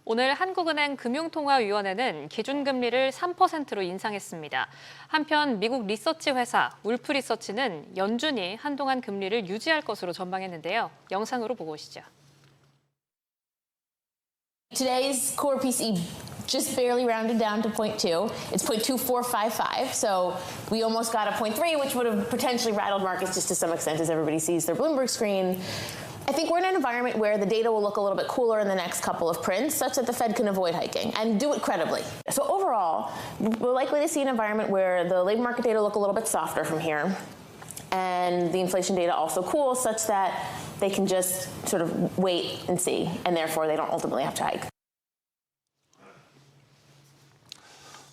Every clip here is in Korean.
오늘 한국은행 금융통화위원회는 기준금리를 3%로 인상했습니다. 한편 미국 리서치 회사 울프 리서치는 연준이 한동안 금리를 유지할 것으로 전망했는데요. 영상으로 보고 오시죠. Today's core PCE just barely rounded down to 0.2. It's 0.2455, so we almost got a 0.3, which would have potentially rattled markets just to some extent as everybody sees their Bloomberg screen. I think we're in an environment where the data will look a little bit cooler in the next couple of prints, such that the Fed can avoid hiking and do it credibly. So overall, we're likely to see an environment where the labor market data look a little bit softer from here, and the inflation data also cool, such that they can just sort of wait and see, and therefore they don't ultimately have to hike.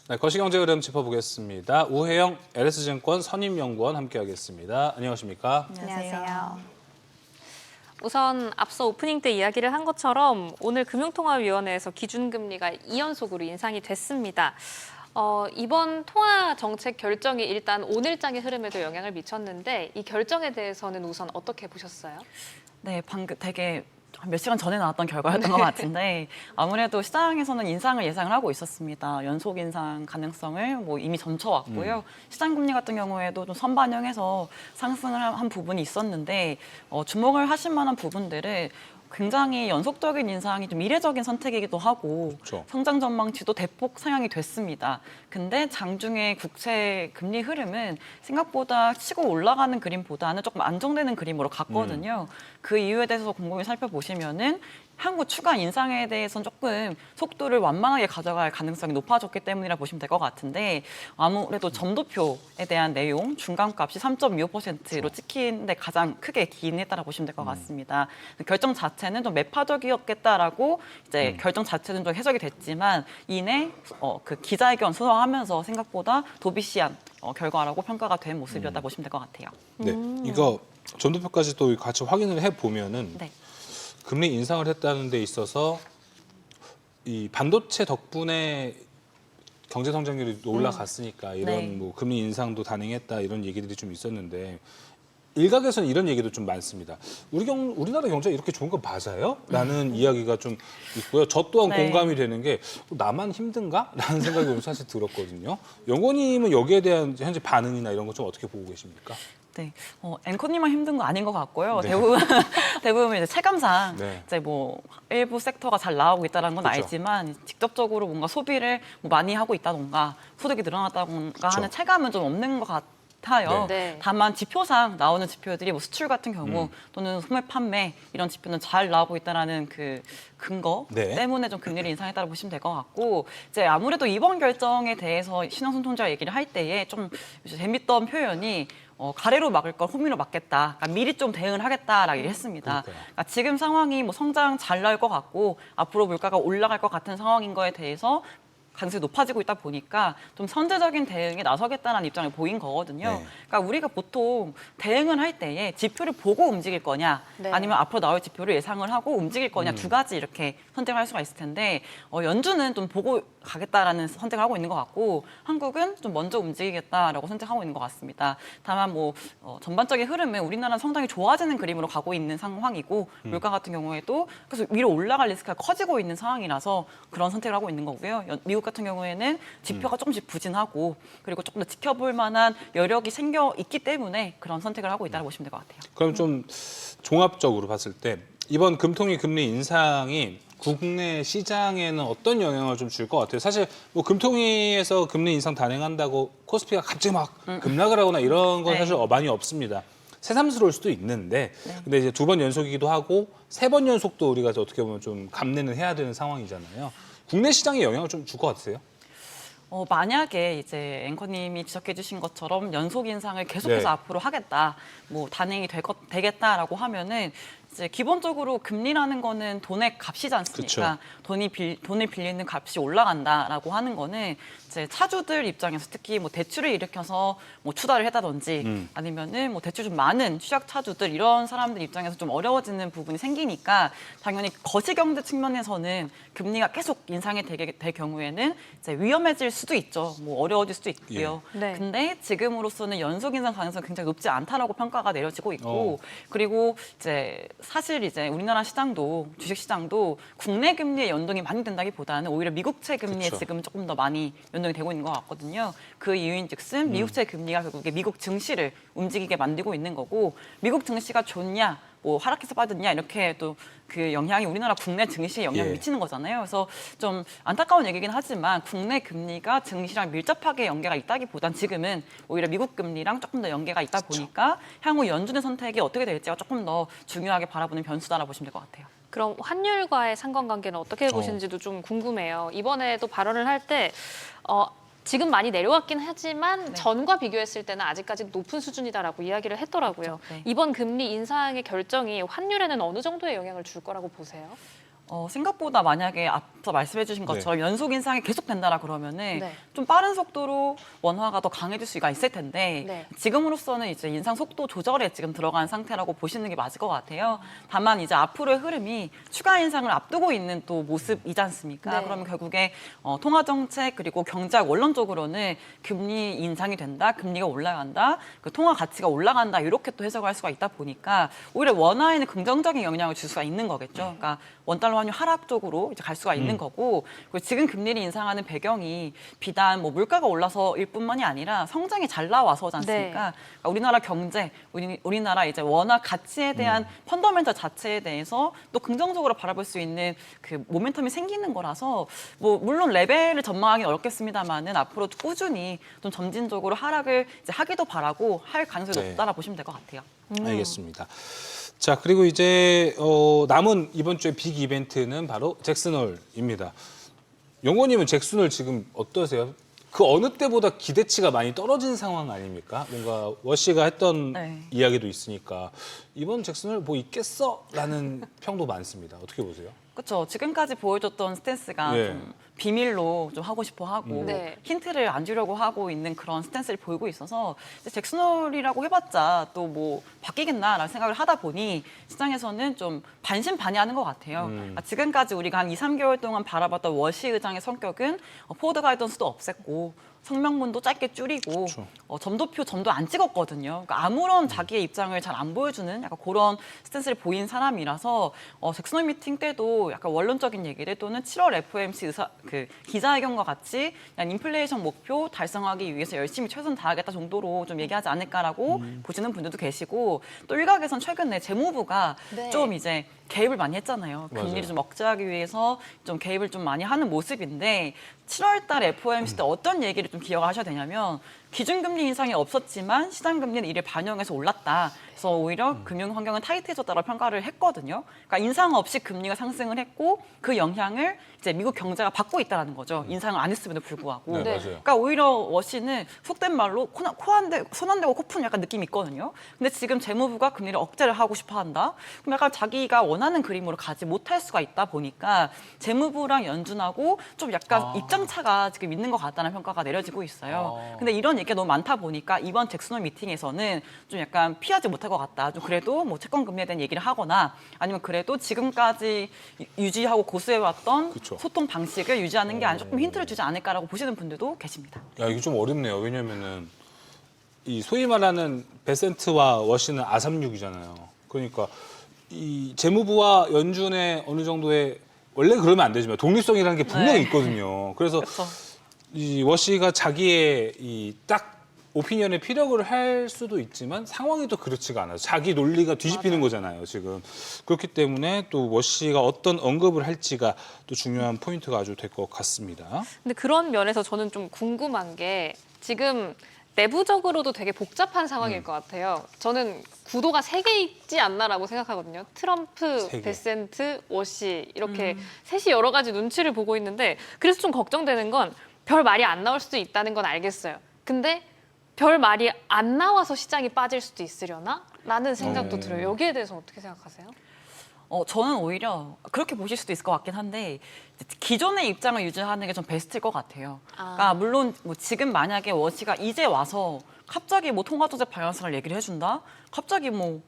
네, 거시경제 흐름 짚어보겠습니다. 우혜영 LS증권 선임연구원 함께하겠습니다. 안녕하십니까? 안녕하세요. 우선 앞서 오프닝 때 이야기를 한 것처럼 오늘 금융통화위원회에서 기준금리가 2연속으로 인상이 됐습니다. 이번 통화 정책 결정이 일단 오늘장의 흐름에도 영향을 미쳤는데 이 결정에 대해서는 우선 어떻게 보셨어요? 네, 방금 되게 몇 시간 전에 나왔던 결과였던 것 같은데 아무래도 시장에서는 인상을 예상을 하고 있었습니다. 연속 인상 가능성을 이미 점쳐왔고요. 시장 금리 같은 경우에도 좀 선반영해서 상승을 한 부분이 있었는데 주목을 하실 만한 부분들은 굉장히 연속적인 인상이 좀 이례적인 선택이기도 하고 그렇죠. 성장 전망치도 대폭 상향이 됐습니다. 근데 장중에 국채 금리 흐름은 생각보다 치고 올라가는 그림보다는 조금 안정되는 그림으로 갔거든요. 그 이유에 대해서 곰곰이 살펴보시면은 향후 추가 인상에 대해서는 조금 속도를 완만하게 가져갈 가능성이 높아졌기 때문이라 보시면 될 것 같은데 아무래도 점도표에 대한 내용, 중간값이 3.25%로 찍힌 데 가장 크게 기인했다고 보시면 될 것 같습니다. 결정 자체는 좀 매파적이었겠다라고 이제 결정 자체는 좀 해석이 됐지만 이내 그 기자회견 소화하면서 생각보다 도비시한 결과라고 평가가 된 모습이었다 보시면 될 것 같아요. 네, 이거 점도표까지 또 같이 확인을 해보면은 네. 금리 인상을 했다는 데 있어서 이 반도체 덕분에 경제 성장률이 올라갔으니까 이런 네. 뭐 금리 인상도 단행했다 이런 얘기들이 좀 있었는데 일각에서는 이런 얘기도 좀 많습니다. 우리나라 경제가 이렇게 좋은 거 맞아요? 라는 이야기가 좀 있고요. 저 또한 네. 공감이 되는 게 나만 힘든가? 라는 생각이 사실 들었거든요. 연구원님은 여기에 대한 현재 반응이나 이런 거 좀 어떻게 보고 계십니까? 네, 앵커님만 힘든 거 아닌 것 같고요. 네. 대부분 이제 체감상 네. 이제 일부 섹터가 잘 나오고 있다는 건 그렇죠. 알지만 직접적으로 뭔가 소비를 많이 하고 있다던가 소득이 늘어났다던가 그렇죠. 하는 체감은 좀 없는 것 같아요. 네. 다만 지표상 나오는 지표들이 수출 같은 경우 또는 소매 판매 이런 지표는 잘 나오고 있다라는 그 근거 네. 때문에 좀 금리를 인상했다고 보시면 될 것 같고 이제 아무래도 이번 결정에 대해서 신영순 총재가 얘기를 할 때에 좀 재밌던 표현이 가래로 막을 걸 호미로 막겠다. 그러니까 미리 좀 대응을 하겠다라고 얘기했습니다. 그러니까 지금 상황이 성장 잘 나올 것 같고 앞으로 물가가 올라갈 것 같은 상황인 거에 대해서 가능성이 높아지고 있다 보니까 좀 선제적인 대응에 나서겠다는 입장을 보인 거거든요. 네. 그러니까 우리가 보통 대응을 할 때에 지표를 보고 움직일 거냐 네. 아니면 앞으로 나올 지표를 예상을 하고 움직일 거냐 두 가지 이렇게 선택을 할 수가 있을 텐데 연준은 좀 보고 가겠다라는 선택을 하고 있는 것 같고 한국은 좀 먼저 움직이겠다라고 선택하고 있는 것 같습니다. 다만 전반적인 흐름은 우리나라는 상당히 좋아지는 그림으로 가고 있는 상황이고 물가 같은 경우에도 그래서 위로 올라갈 리스크가 커지고 있는 상황이라서 그런 선택을 하고 있는 거고요. 미국 같은 경우에는 지표가 조금씩 부진하고 그리고 조금 더 지켜볼 만한 여력이 생겨 있기 때문에 그런 선택을 하고 있다고 보시면 될 것 같아요. 그럼 좀 종합적으로 봤을 때 이번 금통위 금리 인상이 국내 시장에는 어떤 영향을 좀 줄 것 같아요? 사실 금통위에서 금리 인상 단행한다고 코스피가 갑자기 막 급락을 하거나 이런 건 네. 사실 많이 없습니다. 새삼스러울 수도 있는데 근데 이제 2번 연속이기도 하고 3번 연속도 우리가 어떻게 보면 좀 감내는 해야 되는 상황이잖아요. 국내 시장에 영향을 좀 줄 것 같으세요? 만약에 이제 앵커님이 지적해 주신 것처럼 연속 인상을 계속해서 네. 앞으로 하겠다, 되겠다라고 하면은 이제 기본적으로 금리라는 거는 돈의 값이지 않습니까? 그쵸. 돈을 빌리는 값이 올라간다라고 하는 거는 이제 차주들 입장에서 특히 대출을 일으켜서 추다를 했다든지 아니면은 대출 좀 많은 취약 차주들 이런 사람들 입장에서 좀 어려워지는 부분이 생기니까 당연히 거시경제 측면에서는 금리가 계속 인상이 될 경우에는 이제 위험해질 수도 있죠. 어려워질 수도 있고요. 네. 근데 지금으로서는 연속 인상 가능성이 굉장히 높지 않다라고 평가가 내려지고 있고 그리고 이제 사실 이제 우리나라 시장도 주식 시장도 국내 금리의 연동이 많이 된다기보다는 오히려 미국채 금리에 그쵸. 지금 조금 더 많이 연동이 되고 있는 것 같거든요. 그 이유인즉슨 미국채 금리가 결국에 미국 증시를 움직이게 만들고 있는 거고 미국 증시가 좋냐 뭐 하락해서 빠졌냐 이렇게 또 그 영향이 우리나라 국내 증시에 영향을 예. 미치는 거잖아요. 그래서 좀 안타까운 얘기긴 하지만 국내 금리가 증시랑 밀접하게 연계가 있다기보단 지금은 오히려 미국 금리랑 조금 더 연계가 있다 보니까 향후 연준의 선택이 어떻게 될지가 조금 더 중요하게 바라보는 변수다라 보시면 될 것 같아요. 그럼 환율과의 상관관계는 어떻게 보시는지도 좀 궁금해요. 이번에도 발언을 할 때 지금 많이 내려왔긴 하지만 네. 전과 비교했을 때는 아직까지 높은 수준이다라고 이야기를 했더라고요. 그렇죠. 네. 이번 금리 인상의 결정이 환율에는 어느 정도의 영향을 줄 거라고 보세요? 생각보다 만약에 앞서 말씀해 주신 것처럼 연속 인상이 계속된다라 그러면은 네. 좀 빠른 속도로 원화가 더 강해질 수가 있을 텐데 네. 지금으로서는 이제 인상 속도 조절에 지금 들어간 상태라고 보시는 게 맞을 것 같아요. 다만 이제 앞으로의 흐름이 추가 인상을 앞두고 있는 또 모습이지 않습니까? 네. 그러면 결국에 통화 정책 그리고 경제학 원론적으로는 금리 인상이 된다, 금리가 올라간다, 그 통화 가치가 올라간다 이렇게 또 해석할 수가 있다 보니까 오히려 원화에는 긍정적인 영향을 줄 수가 있는 거겠죠. 그러니까 원달러 환율 하락 쪽으로 이제 갈 수가 있는 거고 그리고 지금 금리를 인상하는 배경이 비단 뭐 물가가 올라서일 뿐만이 아니라 성장이 잘 나와서지 않습니까? 네. 그러니까 우리나라 경제, 우리나라 이제 원화 가치에 대한 펀더멘털 자체에 대해서 또 긍정적으로 바라볼 수 있는 그 모멘텀이 생기는 거라서 뭐 물론 레벨을 전망하기 어렵겠습니다만은 앞으로 꾸준히 좀 점진적으로 하락을 이제 하기도 바라고 할 가능성이 네. 높다라 보시면 될 것 같아요. 알겠습니다. 자, 그리고 이제 남은 이번 주에 빅 이벤트는 바로 잭슨홀입니다. 용호님은 잭슨홀 지금 어떠세요? 그 어느 때보다 기대치가 많이 떨어진 상황 아닙니까? 뭔가 워시가 했던 네. 이야기도 있으니까 이번 잭슨홀 뭐 있겠어? 라는 평도 많습니다. 어떻게 보세요? 그렇죠. 지금까지 보여줬던 스탠스가 네. 좀 비밀로 좀 하고 싶어 하고 네. 힌트를 안 주려고 하고 있는 그런 스탠스를 보이고 있어서 이제 잭슨홀이라고 해봤자 또 뭐 바뀌겠나라는 생각을 하다 보니 시장에서는 좀 반신반의하는 것 같아요. 지금까지 우리가 한 2, 3개월 동안 바라봤던 워시 의장의 성격은 포워드 가이던스도 없앴고 성명문도 짧게 줄이고 그렇죠. 점도표 점도 안 찍었거든요. 그러니까 아무런 자기의 입장을 잘 안 보여주는 약간 그런 스탠스를 보인 사람이라서 잭슨홀 미팅 때도 약간 원론적인 얘기를 또는 7월 FOMC 기자회견과 같이 그냥 인플레이션 목표 달성하기 위해서 열심히 최선 다하겠다 정도로 좀 얘기하지 않을까라고 보시는 분들도 계시고 또 일각에선 최근에 재무부가 네. 좀 이제 개입을 많이 했잖아요. 맞아요. 금리를 좀 억제하기 위해서 좀 개입을 좀 많이 하는 모습인데 7월 달 FOMC 때 어떤 얘기를 좀 기억하셔야 되냐면 기준금리 인상이 없었지만 시장금리는 이를 반영해서 올랐다. 그래서 오히려 금융 환경은 타이트해졌다고 평가를 했거든요. 그러니까 인상 없이 금리가 상승을 했고 그 영향을 이제 미국 경제가 받고 있다는 거죠. 인상을 안 했음에도 불구하고. 네, 네. 맞아요. 그러니까 오히려 워시는 속된 말로 손 안 대고 코 푸는 약간 느낌이 있거든요. 근데 지금 재무부가 금리를 억제를 하고 싶어 한다. 그럼 약간 자기가 원하는 그림으로 가지 못할 수가 있다 보니까 재무부랑 연준하고 좀 약간 입장 차가 지금 있는 것 같다는 평가가 내려지고 있어요. 근데 이런 얘기가 너무 많다 보니까 이번 잭슨홀 미팅에서는 좀 약간 피하지 못할 것 같다. 좀 그래도 뭐 채권 금리에 대한 얘기를 하거나 아니면 그래도 지금까지 유지하고 고수해왔던 그쵸. 소통 방식을 유지하는 게 아니라 조금 힌트를 주지 않을까라고 보시는 분들도 계십니다. 야, 이게 좀 어렵네요. 왜냐면은 이 소위 말하는 베센트와 워시는 아삼육이잖아요. 그러니까 이 재무부와 연준의 어느 정도의 원래 그러면 안 되지만 독립성이라는 게 분명히 네. 있거든요. 그래서 그렇죠. 이 워시가 자기의 이 딱 오피니언에 피력을 할 수도 있지만 상황이 또 그렇지가 않아요. 자기 논리가 뒤집히는 거잖아요, 지금. 그렇기 때문에 또 워시가 어떤 언급을 할지가 또 중요한 포인트가 아주 될 것 같습니다. 근데 그런 면에서 저는 좀 궁금한 게 지금 내부적으로도 되게 복잡한 상황일 것 같아요. 저는 구도가 세 개 있지 않나라고 생각하거든요. 트럼프, 세 개. 베센트, 워시 이렇게 셋이 여러 가지 눈치를 보고 있는데 그래서 좀 걱정되는 건 별 말이 안 나올 수도 있다는 건 알겠어요. 근데 별 말이 안 나와서 시장이 빠질 수도 있으려나? 라는 생각도 들어요. 여기에 대해서 어떻게 생각하세요? 저는 오히려 그렇게 보실 수도 있을 것 같긴 한데 기존의 입장을 유지하는 게 좀 베스트일 것 같아요. 그러니까 물론 뭐 지금 만약에 워시가 이제 와서 갑자기 뭐 통화조세 방향성을 얘기를 해준다? 갑자기 뭐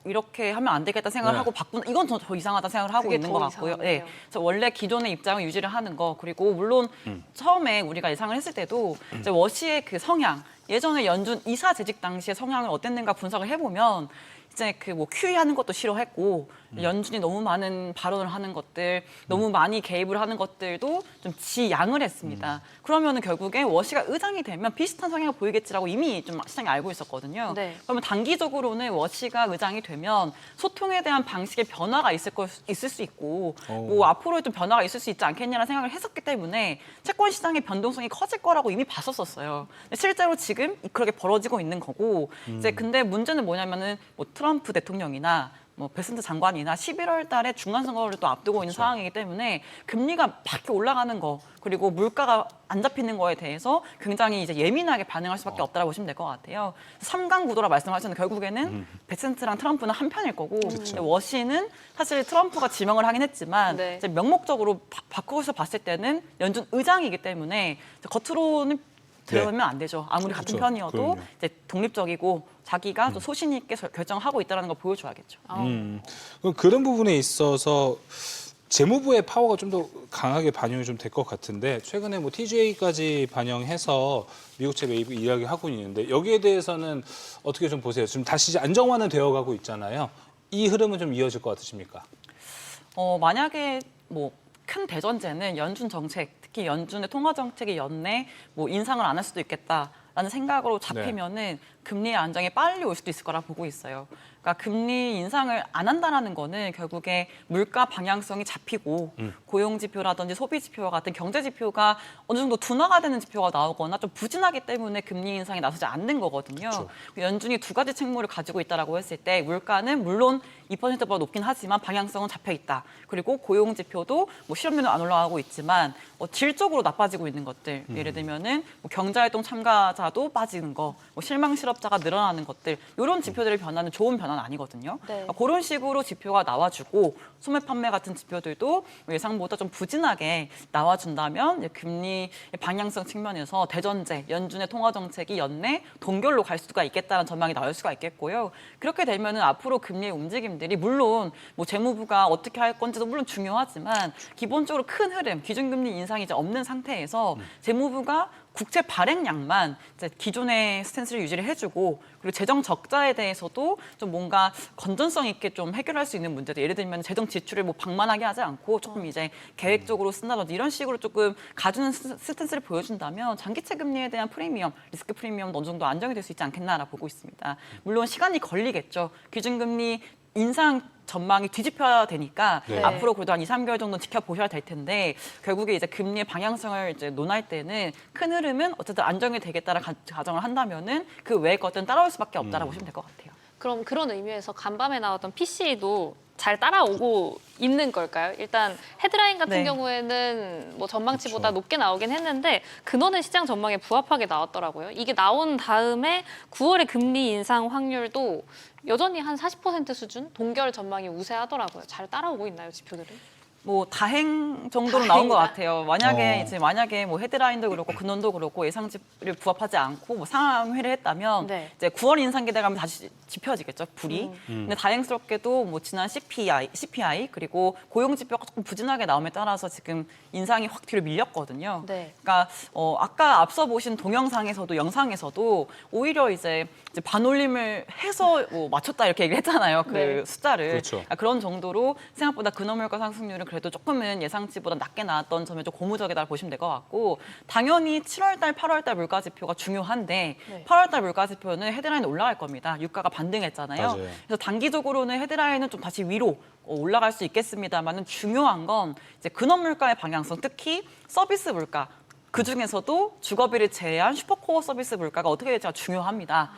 이렇게 하면 안 되겠다 생각을 네. 하고 바꾸는 이건 더 이상하다 생각을 하고 그게 있는 더 것 같고요. 이상하네요. 그래서 원래 기존의 입장을 유지를 하는 거 그리고 물론 처음에 우리가 예상을 했을 때도 이제 워시의 그 성향 예전에 연준 이사 재직 당시의 성향을 어땠는가 분석을 해보면 이제 그 뭐 QE 하는 것도 싫어했고 연준이 너무 많은 발언을 하는 것들, 너무 많이 개입을 하는 것들도 좀 지양을 했습니다. 그러면은 결국에 워시가 의장이 되면 비슷한 성향을 보이겠지라고 이미 좀 시장이 알고 있었거든요. 네. 그러면 단기적으로는 워시가 의장이 되면 소통에 대한 방식의 변화가 있을 수 있고 뭐 앞으로 좀 변화가 있을 수 있지 않겠냐는 생각을 했었기 때문에 채권 시장의 변동성이 커질 거라고 이미 봤었어요. 근데 실제로 지금 그렇게 벌어지고 있는 거고 이제 근데 문제는 뭐냐면은 뭐 트럼프 대통령이나 뭐 베슨트 장관이나 11월 달에 중간 선거를 또 앞두고 있는 상황이기 때문에 금리가 막 올라가는 거 그리고 물가가 안 잡히는 거에 대해서 굉장히 이제 예민하게 반응할 수밖에 없다라고 보시면 될 것 같아요. 3강 구도라 말씀하셨는데 결국에는 베슨트랑 트럼프는 한 편일 거고 근데 워시는 사실 트럼프가 지명을 하긴 했지만 네. 이제 명목적으로 바꿔서 봤을 때는 연준 의장이기 때문에 겉으로는 들어가면 안 되죠. 아무리 같은 그렇죠. 편이어도 그럼요. 이제 독립적이고 자기가 또 소신 있게 결정하고 있다는 걸 보여줘야겠죠. 그럼 그런 부분에 있어서 재무부의 파워가 좀 더 강하게 반영이 좀 될 것 같은데 최근에 뭐 TGA까지 반영해서 미국채 매입 이야기하고 있는데 여기에 대해서는 어떻게 좀 보세요? 지금 다시 이제 안정화는 되어가고 있잖아요. 이 흐름은 좀 이어질 것 같으십니까? 만약에 뭐 큰 대전제는 연준 정책, 특히 연준의 통화 정책이 연내 뭐 인상을 안 할 수도 있겠다라는 생각으로 잡히면은 금리의 안정이 빨리 올 수도 있을 거라 보고 있어요. 그러니까 금리 인상을 안 한다라는 거는 결국에 물가 방향성이 잡히고 고용 지표라든지 소비 지표와 같은 경제 지표가 어느 정도 둔화가 되는 지표가 나오거나 좀 부진하기 때문에 금리 인상이 나서지 않는 거거든요. 그렇죠. 연준이 두 가지 책무를 가지고 있다라고 했을 때 물가는 물론 2%보다 높긴 하지만 방향성은 잡혀 있다. 그리고 고용 지표도 뭐 실업률은 안 올라가고 있지만 질적으로 나빠지고 있는 것들. 예를 들면은 뭐 경제활동 참가자도 빠지는 거, 뭐 실망 실업자가 늘어나는 것들. 이런 지표들의 변화는 좋은 변화는 아니거든요. 네. 그러니까 그런 식으로 지표가 나와주고 소매 판매 같은 지표들도 예상보다 좀 부진하게 나와준다면 이제 금리 방향성 측면에서 대전제, 연준의 통화 정책이 연내 동결로 갈 수가 있겠다는 전망이 나올 수가 있겠고요. 그렇게 되면은 앞으로 금리의 움직임들이 물론 뭐 재무부가 어떻게 할 건지도 물론 중요하지만 기본적으로 큰 흐름, 기준금리 인상이 이제 없는 상태에서 재무부가 국채 발행량만 이제 기존의 스탠스를 유지를 해주고 그리고 재정 적자에 대해서도 좀 뭔가 건전성 있게 좀 해결할 수 있는 문제들 예를 들면 재정 지출을 뭐 방만하게 하지 않고 조금 이제 계획적으로 쓴다든지 이런 식으로 조금 가주는 스탠스를 보여준다면 장기채 금리에 대한 프리미엄, 리스크 프리미엄도 어느 정도 안정이 될 수 있지 않겠나라 보고 있습니다. 물론 시간이 걸리겠죠. 기준금리 인상 전망이 뒤집혀야 되니까 네. 앞으로 그래도 한 2, 3개월 정도 지켜보셔야 될 텐데 결국에 이제 금리의 방향성을 이제 논할 때는 큰 흐름은 어쨌든 안정이 되겠다라 가정을 한다면은 그 외의 것들은 따라올 수밖에 없다라고 보시면 될 것 같아요. 그럼 그런 의미에서 간밤에 나왔던 PC도 잘 따라오고 있는 걸까요? 일단 헤드라인 같은 네. 경우에는 뭐 전망치보다 그렇죠. 높게 나오긴 했는데 근원은 시장 전망에 부합하게 나왔더라고요. 이게 나온 다음에 9월의 금리 인상 확률도 여전히 한 40% 수준? 동결 전망이 우세하더라고요. 잘 따라오고 있나요, 지표들은? 뭐 다행 정도로 나온 것 다행이다. 같아요. 만약에 뭐 헤드라인도 그렇고 근원도 그렇고 예상치를 부합하지 않고 뭐 상회를 했다면 네. 이제 9월 인상 기대감이 다시 짚혀지겠죠. 불이. 근데 다행스럽게도 뭐 지난 CPI 그리고 고용 지표가 조금 부진하게 나옴에 따라서 지금 인상이 확 뒤로 밀렸거든요. 네. 그러니까 아까 앞서 보신 동영상에서도 영상에서도 오히려 이제 반올림을 해서 뭐 맞췄다 이렇게 얘기를 했잖아요. 그 네. 숫자를. 그렇죠. 그러니까 그런 정도로 생각보다 근원물가 상승률은 그래도 조금은 예상치보다 낮게 나왔던 점에 좀 고무적이다 보시면 될 것 같고 당연히 7월달, 8월달 물가 지표가 중요한데 네. 8월달 물가 지표는 헤드라인 올라갈 겁니다. 유가가 반등했잖아요. 맞아요. 그래서 단기적으로는 헤드라인은 좀 다시 위로 올라갈 수 있겠습니다만은 중요한 건 이제 근원 물가의 방향성, 특히 서비스 물가. 그 중에서도 주거비를 제외한 슈퍼코어 서비스 물가가 어떻게 될지가 중요합니다.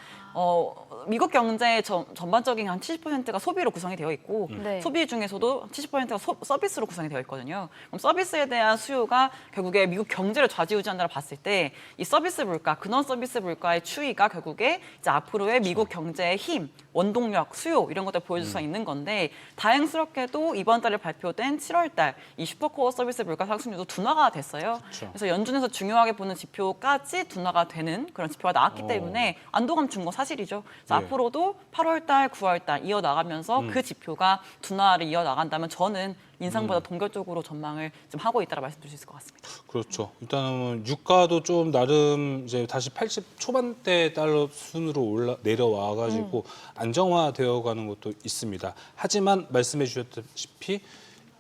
미국 경제의 전반적인 한 70%가 소비로 구성이 되어 있고 네. 소비 중에서도 70%가 서비스로 구성이 되어 있거든요. 그럼 서비스에 대한 수요가 결국에 미국 경제를 좌지우지한다고 봤을 때 이 서비스 물가, 근원 서비스 물가의 추이가 결국에 이제 앞으로의 미국 경제의 힘, 원동력, 수요 이런 것들 보여줄 수 있는 건데 다행스럽게도 이번 달에 발표된 7월달 이 슈퍼코어 서비스 물가 상승률도 둔화가 됐어요. 그래서 연준에서 중요하게 보는 지표까지 둔화가 되는 그런 지표가 나왔기 때문에 안도감 준 거 사실. 사실이죠. 그래서 네. 앞으로도 8월 달, 9월 달 이어나가면서 그 지표가 둔화를 이어나간다면 저는 인상보다 동결적으로 전망을 좀 하고 있다고 말씀드릴 수 있을 것 같습니다. 그렇죠. 일단은 유가도 좀 나름 이제 다시 80 초반대 달러 순으로 내려와가지고 안정화되어가는 것도 있습니다. 하지만 말씀해 주셨다시피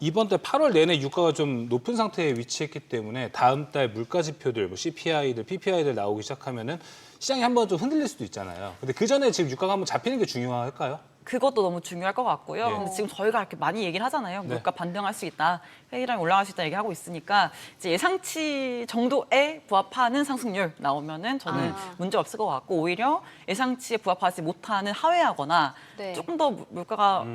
이번 달 8월 내내 유가가 좀 높은 상태에 위치했기 때문에 다음 달 물가 지표들, 뭐 CPI들, PPI들 나오기 시작하면은 시장이 한번 좀 흔들릴 수도 있잖아요. 근데 그 전에 지금 유가가 한번 잡히는 게 중요할까요? 그것도 너무 중요할 것 같고요. 네. 근데 지금 저희가 이렇게 많이 얘기를 하잖아요. 네. 물가 반등할 수 있다, 회의량이 올라갈 수 있다 얘기하고 있으니까 이제 예상치 정도에 부합하는 상승률 나오면은 저는 문제 없을 것 같고 오히려 예상치에 부합하지 못하는 하회하거나 네. 조금 더 물가가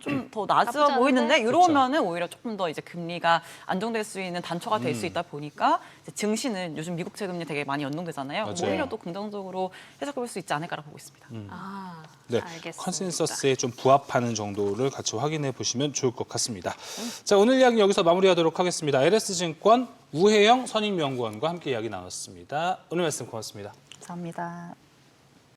좀 더 낮아 나쁘지 보이는데 않은데? 이러면은 오히려 조금 더 이제 금리가 안정될 수 있는 단초가 될 수 있다 보니까 이제 증시는 요즘 미국채 금리 되게 많이 연동되잖아요. 맞아요. 오히려 또 긍정적으로 해석해 볼 수 있지 않을까라고 보고 있습니다. 아, 네, 알겠습니다. 컨센서스에 좀 부합하는 정도를 같이 확인해 보시면 좋을 것 같습니다. 자, 오늘 이야기 여기서 마무리하도록 하겠습니다. LS증권 우혜영 선임연구원과 함께 이야기 나눴습니다. 오늘 말씀 고맙습니다. 감사합니다.